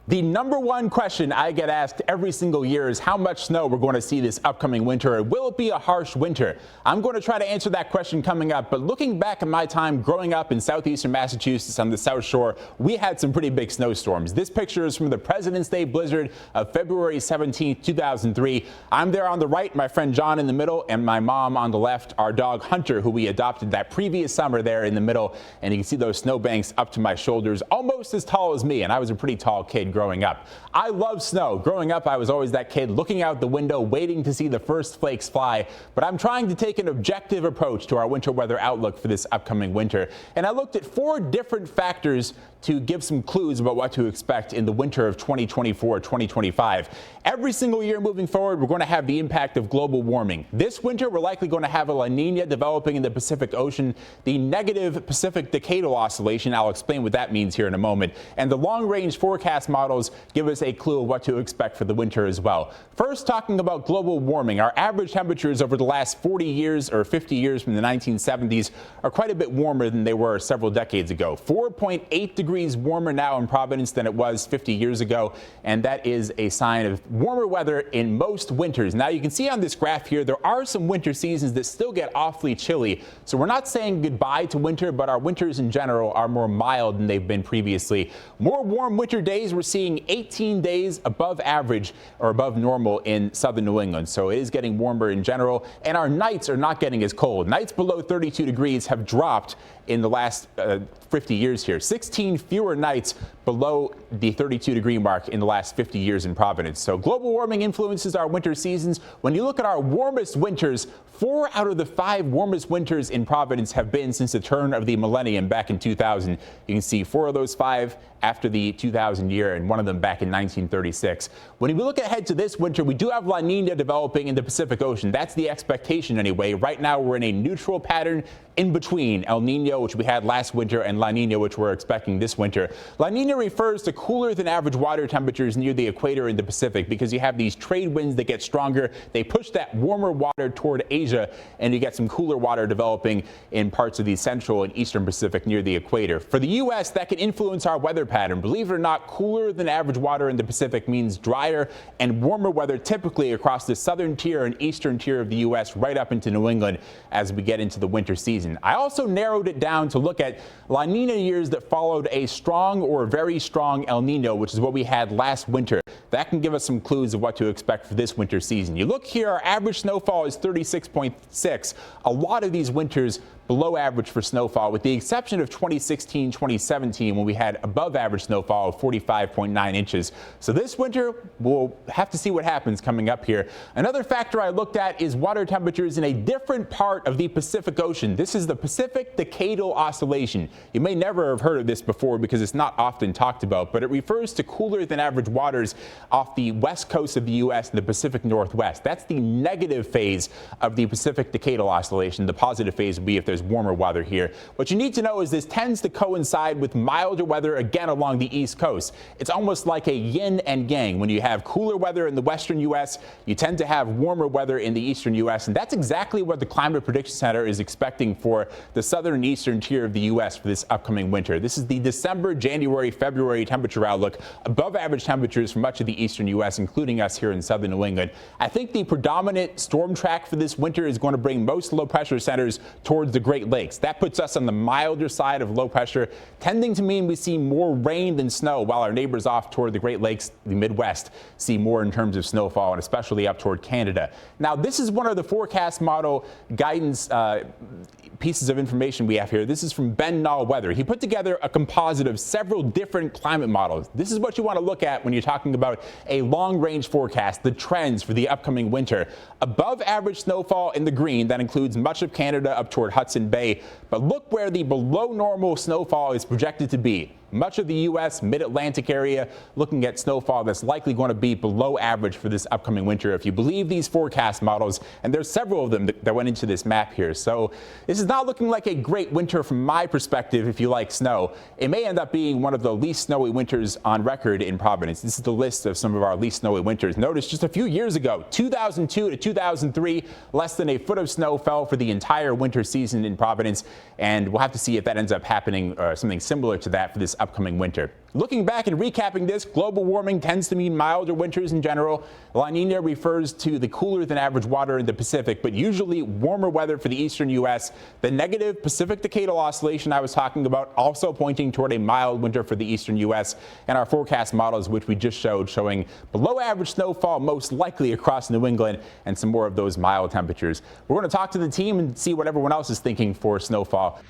The number one question I get asked every single year is how much snow we're going to see this upcoming winter, and will it be a harsh winter? I'm going to try to answer that question coming up, but looking back at my time growing up in southeastern Massachusetts on the South Shore, we had some pretty big snowstorms. This picture is from the President's Day blizzard of February 17, 2003. I'm there on the right, my friend John in the middle, and my mom on the left, our dog Hunter, who we adopted that previous summer there in the middle. And you can see those snowbanks up to my shoulders, almost as tall as me, and I was a pretty tall kid growing up. I love snow. Growing up, I was always that kid looking out the window, waiting to see the first flakes fly. But I'm trying to take an objective approach to our winter weather outlook for this upcoming winter. And I looked at 4 different factors to give some clues about what to expect in the winter of 2024-2025. Every single year moving forward, we're going to have the impact of global warming. This winter, we're likely going to have a La Niña developing in the Pacific Ocean, the negative Pacific decadal oscillation. I'll explain what that means here in a moment. And the long-range forecast models give us a clue of what to expect for the winter as well. First, talking about global warming, our average temperatures over the last 40 years or 50 years from the 1970s are quite a bit warmer than they were several decades ago. 4.8 degrees warmer now in Providence than it was 50 years ago, and that is a sign of warmer weather in most winters. Now you can see on this graph here, there are some winter seasons that still get awfully chilly. So we're not saying goodbye to winter, but our winters in general are more mild than they've been previously. More warm winter days, we're seeing 18 days above average or above normal in southern New England. So it is getting warmer in general, and our nights are not getting as cold. Nights below 32 degrees have dropped in the last 50 years here. 16 fewer nights below the 32-degree mark in the last 50 years in Providence. So global warming influences our winter seasons. When you look at our warmest winters, 4 out of the 5 warmest winters in Providence have been since the turn of the millennium back in 2000. You can see 4 of those 5 after the 2000 year and 1 of them back in 1936. When we look ahead to this winter, we do have La Niña developing in the Pacific Ocean. That's the expectation anyway. Right now we're in a neutral pattern in between El Nino, which we had last winter, and La Niña, which we're expecting this winter. La Niña refers to cooler than average water temperatures near the equator in the Pacific because you have these trade winds that get stronger. They push that warmer water toward Asia, and you get some cooler water developing in parts of the central and eastern Pacific near the equator. For the U.S., that can influence our weather pattern. Believe it or not, cooler than average water in the Pacific means drier and warmer weather typically across the southern tier and eastern tier of the U.S. right up into New England as we get into the winter season. I also narrowed it down to look at La Niña years that followed a strong or very strong El Nino, which is what we had last winter. That can give us some clues of what to expect for this winter season. You look here, our average snowfall is 36.6. A lot of these winters below average for snowfall, with the exception of 2016, 2017, when we had above average snowfall of 45.9 inches. So this winter, we'll have to see what happens coming up here. Another factor I looked at is water temperatures in a different part of the Pacific Ocean. This is the Pacific decadal oscillation. You may never have heard of this before because it's not often talked about, but it refers to cooler than average waters off the west coast of the U.S. and the Pacific Northwest. That's the negative phase of the Pacific decadal oscillation. The positive phase would be if there's warmer weather here. What you need to know is this tends to coincide with milder weather again along the East Coast. It's almost like a yin and yang. When you have cooler weather in the western U.S., you tend to have warmer weather in the eastern U.S., and that's exactly what the Climate Prediction Center is expecting for the southern and eastern tier of the U.S. for this upcoming winter. This is the December, January, February temperature outlook. Above average temperatures for much of the eastern U.S., including us here in southern New England. I think the predominant storm track for this winter is going to bring most low pressure centers towards the Great Lakes. That puts us on the milder side of low pressure, tending to mean we see more rain than snow, while our neighbors off toward the Great Lakes, the Midwest, see more in terms of snowfall, and especially up toward Canada. Now, this is one of the forecast model guidance pieces of information we have here. This is from Ben Nall Weather. He put together a composite of several different climate models. This is what you want to look at when you're talking about a long-range forecast, the trends for the upcoming winter. Above average snowfall in the green, that includes much of Canada up toward Hudson Bay, but look where the below normal snowfall is projected to be. Much of the U.S. mid-Atlantic area looking at snowfall that's likely going to be below average for this upcoming winter if you believe these forecast models, and there's several of them that went into this map here. So this is not looking like a great winter from my perspective if you like snow. It may end up being one of the least snowy winters on record in Providence. This is the list of some of our least snowy winters. Notice just a few years ago, 2002 to 2003, less than a foot of snow fell for the entire winter season in Providence, and we'll have to see if that ends up happening or something similar to that for this upcoming winter. Looking back and recapping this, global warming tends to mean milder winters in general. La Niña refers to the cooler than average water in the Pacific, but usually warmer weather for the eastern U.S. The negative Pacific decadal oscillation I was talking about also pointing toward a mild winter for the eastern U.S. and our forecast models, which we just showed, showing below average snowfall most likely across New England and some more of those mild temperatures. We're going to talk to the team and see what everyone else is thinking for snowfall.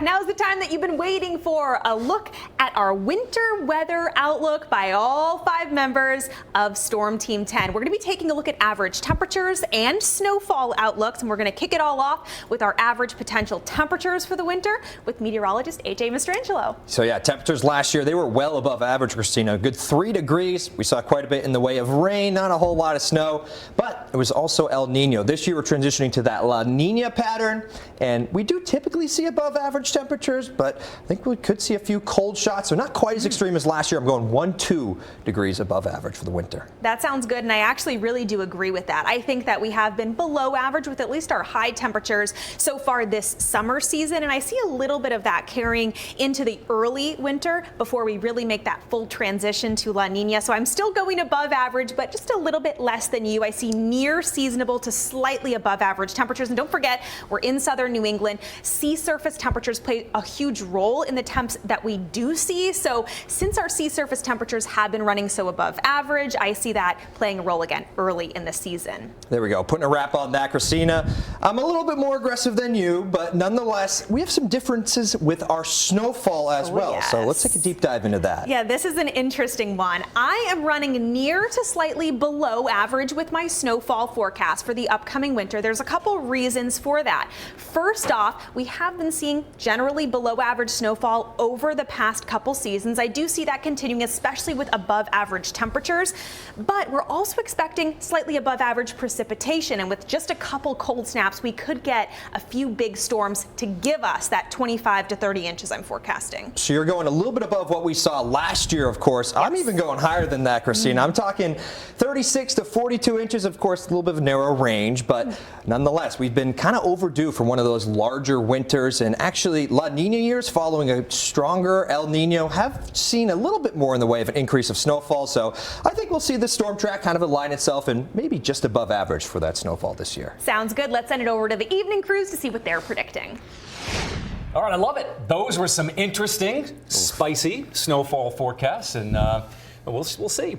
Now's the time that you've been waiting for, a look at our winter weather outlook by all 5 members of Storm Team 10. We're going to be taking a look at average temperatures and snowfall outlooks, and we're going to kick it all off with our average potential temperatures for the winter with meteorologist AJ Mastrangelo. So yeah, temperatures last year, they were well above average, Christina. A good 3 degrees. We saw quite a bit in the way of rain, not a whole lot of snow, but it was also El Nino. This year we're transitioning to that La Niña pattern, and we do typically see above average temperatures, but I think we could see a few cold shots. So not quite as extreme as last year. I'm going 1-2 degrees above average for the winter. That sounds good, and I actually really do agree with that. I think that we have been below average with at least our high temperatures so far this summer season, and I see a little bit of that carrying into the early winter before we really make that full transition to La Niña. So I'm still going above average, but just a little bit less than you. I see near seasonable to slightly above average temperatures, and don't forget, we're in southern New England. Sea surface temperatures play a huge role in the temps that we do see. So since our sea surface temperatures have been running so above average, I see that playing a role again early in the season. There we go. Putting a wrap on that, Christina. I'm a little bit more aggressive than you, but nonetheless, we have some differences with our snowfall as well. Yes. So let's take a deep dive into that. Yeah, this is an interesting one. I am running near to slightly below average with my snowfall forecast for the upcoming winter. There's a couple reasons for that. First off, we have been seeing generally below average snowfall over the past couple seasons. I do see that continuing, especially with above average temperatures, but we're also expecting slightly above average precipitation, and with just a couple cold snaps, we could get a few big storms to give us that 25 to 30 inches I'm forecasting. So you're going a little bit above what we saw last year, of course. Yes. I'm even going higher than that, Christina. I'm talking 36 to 42 inches, of course, a little bit of a narrow range, but nonetheless, we've been kind of overdue for one of those larger winters, and actually La Niña years following a stronger El Nino have seen a little bit more in the way of an increase of snowfall. So I think we'll see the storm track kind of align itself and maybe just above average for that snowfall this year. Sounds good. Let's send it over to the evening crews to see what they're predicting. All right, I love it. Those were some interesting, spicy snowfall forecasts, and we'll see.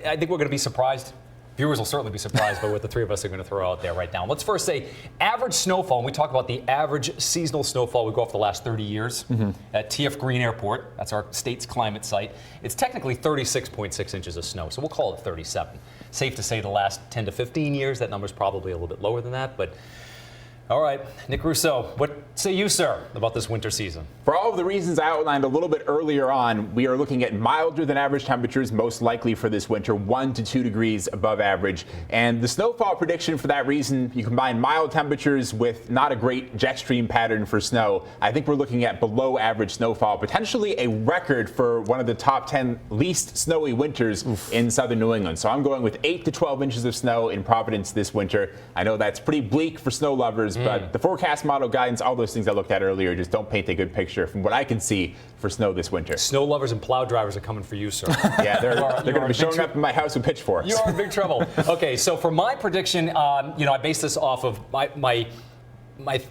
I think we're going to be surprised. Viewers will certainly be surprised by what the 3 of us are going to throw out there right now. Let's first say average snowfall. When we talk about the average seasonal snowfall, we go off the last 30 years at TF Green Airport. That's our state's climate site. It's technically 36.6 inches of snow, so we'll call it 37. Safe to say the last 10 to 15 years, that number's probably a little bit lower than that, but all right, Nick Rousseau, what say you, sir, about this winter season? For all of the reasons I outlined a little bit earlier on, we are looking at milder than average temperatures most likely for this winter, 1 to 2 degrees above average. And the snowfall prediction for that reason, you combine mild temperatures with not a great jet stream pattern for snow. I think we're looking at below average snowfall, potentially a record for one of the top 10 least snowy winters in southern New England. So I'm going with 8 to 12 inches of snow in Providence this winter. I know that's pretty bleak for snow lovers, but the forecast model guidance, all those things I looked at earlier, just don't paint a good picture from what I can see for snow this winter. Snow lovers and plow drivers are coming for you, sir. Yeah, they're going to be showing up in my house with pitchforks. You are in big trouble. Okay, so for my prediction, I base this off of my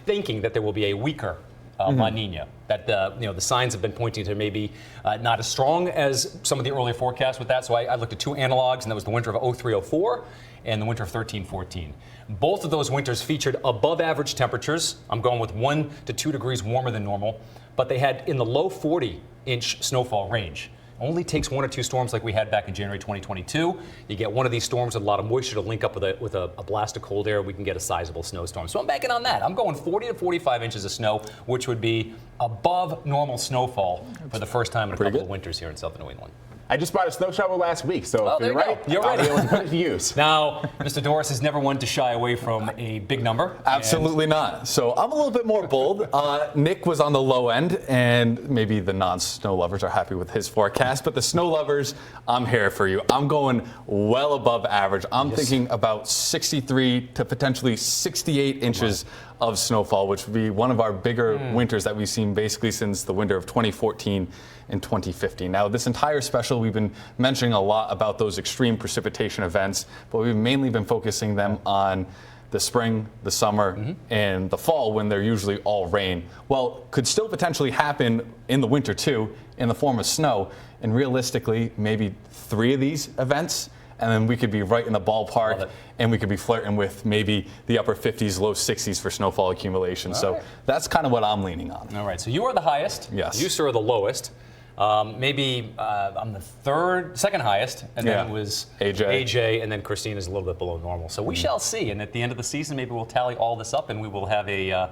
thinking that there will be a weaker La Niña. That the signs have been pointing to maybe not as strong as some of the earlier forecasts with that. So I looked at 2 analogs, and that was the winter of 03-04 and the winter of 13-14. Both of those winters featured above average temperatures. I'm going with 1 to 2 degrees warmer than normal, but they had in the low 40-inch snowfall range. Only takes 1 or 2 storms like we had back in January 2022. You get one of these storms with a lot of moisture to link up with a blast of cold air. We can get a sizable snowstorm. So I'm banking on that. I'm going 40 to 45 inches of snow, which would be above normal snowfall for the first time in a couple of winters here in southern New England. I just bought a snow shovel last week, so if you're right, you're right. I'll be able to put it to use. Now, Mr. Doris is never one to shy away from a big number. Absolutely not. So I'm a little bit more bold. Nick was on the low end, and maybe the non-snow lovers are happy with his forecast, but the snow lovers, I'm here for you. I'm going well above average. I'm thinking about 63 to potentially 68 inches of snowfall, which would be one of our bigger winters that we've seen basically since the winter of 2014 and 2015. Now, this entire special, we've been mentioning a lot about those extreme precipitation events, but we've mainly been focusing them on the spring, the summer, and the fall, when they're usually all rain. Well, could still potentially happen in the winter too, in the form of snow. And realistically, maybe 3 of these events, and then we could be right in the ballpark, and we could be flirting with maybe the upper 50s, low 60s for snowfall accumulation. So that's kind of what I'm leaning on. All right, so you are the highest. Yes. You, sir, are the lowest. Maybe I'm the second highest, and then it was AJ, and then Christine is a little bit below normal. So we shall see, and at the end of the season, maybe we'll tally all this up, and we will have a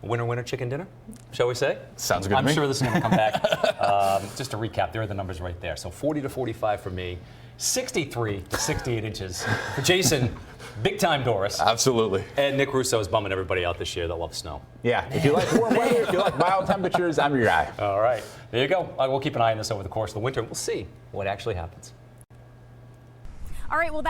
winner chicken dinner, shall we say? Sounds good to me. I'm sure this is going to come back. Just to recap, there are the numbers right there. So 40 to 45 for me, 63 to 68 inches for Jason. Big time Doris. Absolutely. And Nick Russo is bumming everybody out this year that loves snow. Yeah, if you like warm weather, if you like mild temperatures, I'm your guy. All right, there you go. We'll keep an eye on this over the course of the winter, and we'll see what actually happens. All right, well,